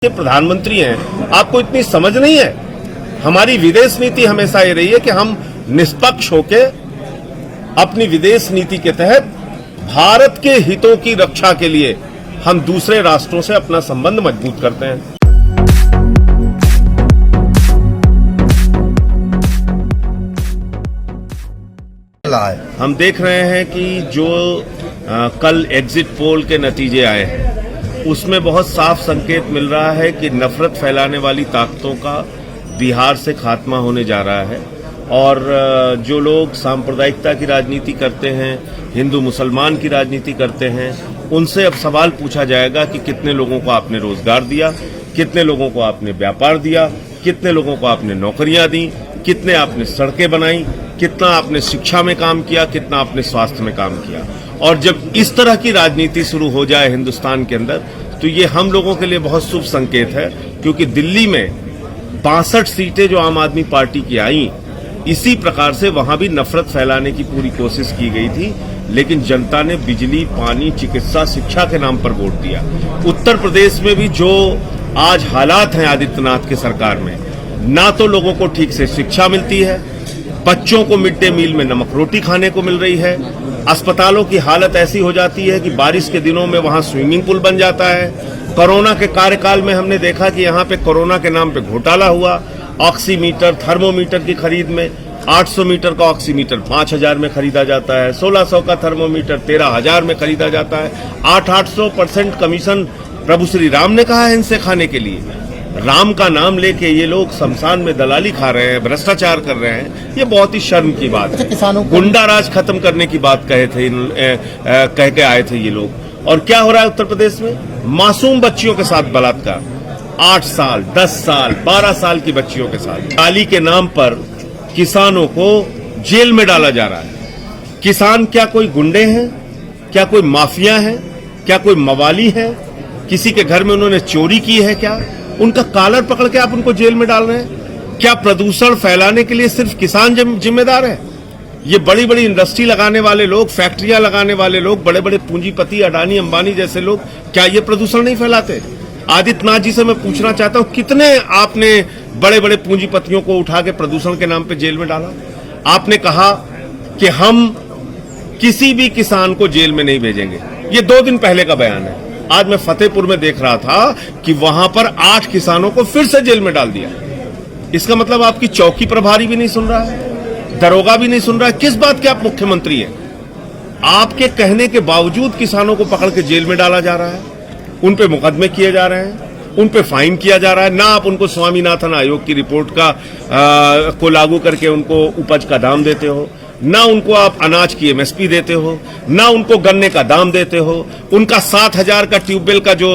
के प्रधानमंत्री हैं, आपको इतनी समझ नहीं है। हमारी विदेश नीति हमेशा ये रही है कि हम निष्पक्ष होकर अपनी विदेश नीति के तहत भारत के हितों की रक्षा के लिए हम दूसरे राष्ट्रों से अपना संबंध मजबूत करते हैं। हम देख रहे हैं कि जो कल एग्जिट पोल के नतीजे आए हैं उसमें बहुत साफ संकेत मिल रहा है कि नफरत फैलाने वाली ताकतों का बिहार से खात्मा होने जा रहा है और जो लोग सांप्रदायिकता की राजनीति करते हैं, हिंदू मुसलमान की राजनीति करते हैं, उनसे अब सवाल पूछा जाएगा कि कितने लोगों को आपने रोजगार दिया, कितने लोगों को आपने व्यापार दिया, कितने लोगों को आपने नौकरियां दी, कितने आपने सड़कें बनाई, कितना आपने शिक्षा में काम किया, कितना आपने स्वास्थ्य में काम किया। और जब इस तरह की राजनीति शुरू हो जाए हिंदुस्तान के अंदर तो ये हम लोगों के लिए बहुत शुभ संकेत है, क्योंकि दिल्ली में 62 सीटें जो आम आदमी पार्टी की आई, इसी प्रकार से वहां भी नफरत फैलाने की पूरी कोशिश की गई थी, लेकिन जनता ने बिजली, पानी, चिकित्सा, शिक्षा के नाम पर वोट दिया। उत्तर प्रदेश में भी जो आज हालात हैं आदित्यनाथ की सरकार में, ना तो लोगों को ठीक से शिक्षा मिलती है, बच्चों को मिड डे मील में नमक रोटी खाने को मिल रही है, अस्पतालों की हालत ऐसी हो जाती है कि बारिश के दिनों में वहां स्विमिंग पूल बन जाता है। कोरोना के कार्यकाल में हमने देखा कि यहां पे कोरोना के नाम पे घोटाला हुआ। ऑक्सीमीटर, थर्मोमीटर की खरीद में 800 मीटर का ऑक्सीमीटर 5000 में खरीदा जाता है, 1600 का थर्मोमीटर 13000 में खरीदा जाता है। 800% कमीशन प्रभु श्री राम ने कहा है इनसे खाने के लिए। राम का नाम लेके ये लोग शमशान में दलाली खा रहे हैं, भ्रष्टाचार कर रहे हैं, ये बहुत ही शर्म की बात है। किसानों गुंडा राज खत्म करने की बात कह के आए थे ये लोग। और क्या हो रहा है उत्तर प्रदेश में? मासूम बच्चियों के साथ बलात्कार, 8 साल, 10 साल, 12 साल की बच्चियों के साथ। दलाली के नाम पर किसानों को जेल में डाला जा रहा है। किसान क्या कोई गुंडे हैं? क्या कोई माफिया है? क्या कोई मवाली है? किसी के घर में उन्होंने चोरी की है क्या? उनका कॉलर पकड़ के आप उनको जेल में डाल रहे हैं? क्या प्रदूषण फैलाने के लिए सिर्फ किसान जिम्मेदार है? ये बड़ी बड़ी इंडस्ट्री लगाने वाले लोग, फैक्ट्रियां लगाने वाले लोग, बड़े बड़े पूंजीपति अडानी अंबानी जैसे लोग, क्या ये प्रदूषण नहीं फैलाते? आदित्यनाथ जी से मैं पूछना चाहता हूं, कितने आपने बड़े बड़े पूंजीपतियों को उठा के प्रदूषण के नाम पे जेल में डाला? आपने कहा कि हम किसी भी किसान को जेल में नहीं भेजेंगे। ये 2 दिन पहले का बयान है। आज मैं फतेहपुर में देख रहा था कि वहां पर 8 किसानों को फिर से जेल में डाल दिया। इसका मतलब आपकी चौकी प्रभारी भी नहीं सुन रहा है, दरोगा भी नहीं सुन रहा है। किस बात के आप मुख्यमंत्री हैं? आपके कहने के बावजूद किसानों को पकड़ के जेल में डाला जा रहा है, उन पे मुकदमे किए जा रहे हैं, उन पे फाइन किया जा रहा है। ना आप उनको स्वामीनाथन आयोग की रिपोर्ट को लागू करके उनको उपज का दाम देते हो, ना उनको आप अनाज की एमएसपी देते हो, ना उनको गन्ने का दाम देते हो। उनका 7000 का ट्यूबवेल का जो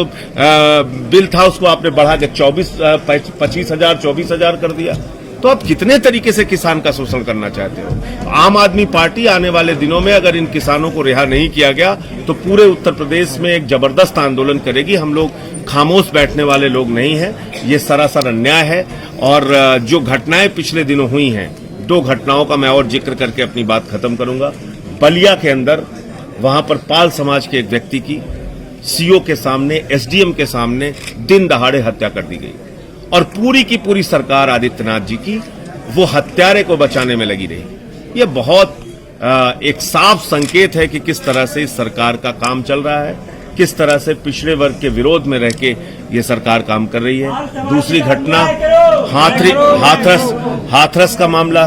बिल था उसको आपने बढ़ा के 25,000 24,000 कर दिया। तो आप कितने तरीके से किसान का शोषण करना चाहते हो? आम आदमी पार्टी आने वाले दिनों में अगर इन किसानों को रिहा नहीं किया गया तो पूरे उत्तर प्रदेश में एक जबरदस्त आंदोलन करेगी। हम लोग खामोश बैठने वाले लोग नहीं हैं। ये सरासर अन्याय है। और जो घटनाएं पिछले दिनों हुई हैं, 2 घटनाओं का मैं और जिक्र करके अपनी बात खत्म करूंगा। बलिया के अंदर वहां पर पाल समाज के एक व्यक्ति की सीओ के सामने, एसडीएम के सामने दिन दहाड़े हत्या कर दी गई और पूरी की पूरी सरकार आदित्यनाथ जी की वो हत्यारे को बचाने में लगी रही। ये बहुत एक साफ संकेत है कि किस तरह से इस सरकार का काम चल रहा है, किस तरह से पिछड़े वर्ग के विरोध में रह के ये सरकार काम कर रही है। दूसरी घटना हाथरस का मामला।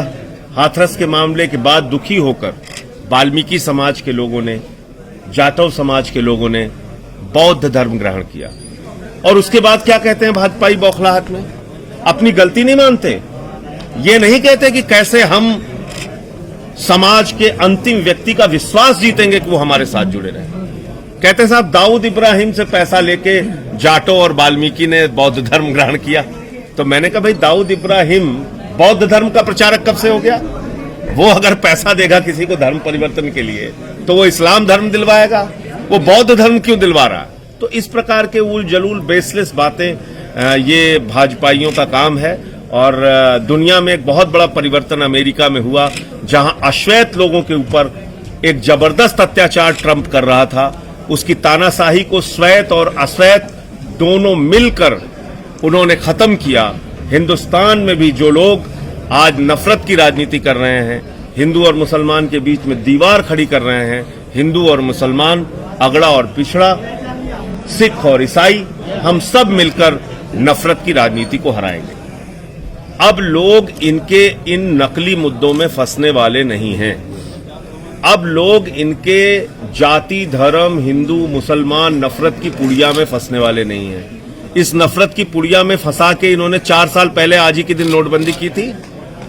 हाथरस के मामले के बाद दुखी होकर वाल्मीकि समाज के लोगों ने, जाटव समाज के लोगों ने बौद्ध धर्म ग्रहण किया। और उसके बाद क्या कहते हैं भाजपाई बौखलाहट में? अपनी गलती नहीं मानते। ये नहीं कहते कि कैसे हम समाज के अंतिम व्यक्ति का विश्वास जीतेंगे कि वो हमारे साथ जुड़े रहे। कहते साहब दाऊद इब्राहिम से पैसा लेके जाटो और वाल्मीकि ने बौद्ध धर्म ग्रहण किया। तो मैंने कहा भाई दाऊद इब्राहिम बौद्ध धर्म का प्रचारक कब से हो गया? वो अगर पैसा देगा किसी को धर्म परिवर्तन के लिए तो वो इस्लाम धर्म दिलवाएगा, वो बौद्ध धर्म क्यों दिलवा रहा? तो इस प्रकार के उल जलूल बेसलेस बातें ये भाजपाइयों का काम है। और दुनिया में एक बहुत बड़ा परिवर्तन अमेरिका में हुआ, जहां अश्वेत लोगों के ऊपर एक जबरदस्त अत्याचार ट्रंप कर रहा था। उसकी तानाशाही को श्वेत और अश्वेत दोनों मिलकर उन्होंने खत्म किया। हिंदुस्तान में भी जो लोग आज नफरत की राजनीति कर रहे हैं, हिंदू और मुसलमान के बीच में दीवार खड़ी कर रहे हैं, हिंदू और मुसलमान, अगड़ा और पिछड़ा, सिख और ईसाई, हम सब मिलकर नफरत की राजनीति को हराएंगे। अब लोग इनके इन नकली मुद्दों में फंसने वाले नहीं हैं। अब लोग इनके जाति, धर्म, हिंदू, मुसलमान नफरत की पुड़िया में फंसने वाले नहीं हैं। इस नफरत की पुड़िया में फंसा के इन्होंने 4 साल पहले आज ही के दिन नोटबंदी की थी,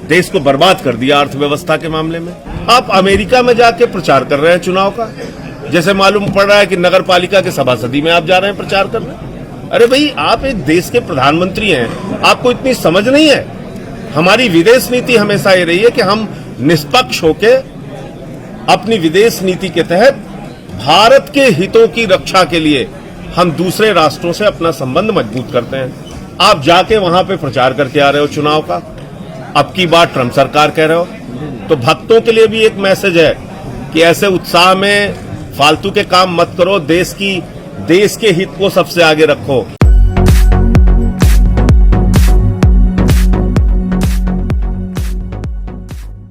देश को बर्बाद कर दिया अर्थव्यवस्था के मामले में। आप अमेरिका में जाके प्रचार कर रहे हैं चुनाव का, जैसे मालूम पड़ रहा है कि नगर पालिका के सभासदी में आप जा रहे हैं प्रचार करने। अरे भाई, आप एक देश के प्रधानमंत्री हैं, आपको इतनी समझ नहीं है? हमारी विदेश नीति हमेशा ये रही है कि हम निष्पक्ष होके अपनी विदेश नीति के तहत भारत के हितों की रक्षा के लिए हम दूसरे राष्ट्रों से अपना संबंध मजबूत करते हैं। आप जाके वहां पे प्रचार करके आ रहे हो चुनाव का, अब की बार ट्रंप सरकार कह रहे हो। तो भक्तों के लिए भी एक मैसेज है कि ऐसे उत्साह में फालतू के काम मत करो, देश के हित को सबसे आगे रखो।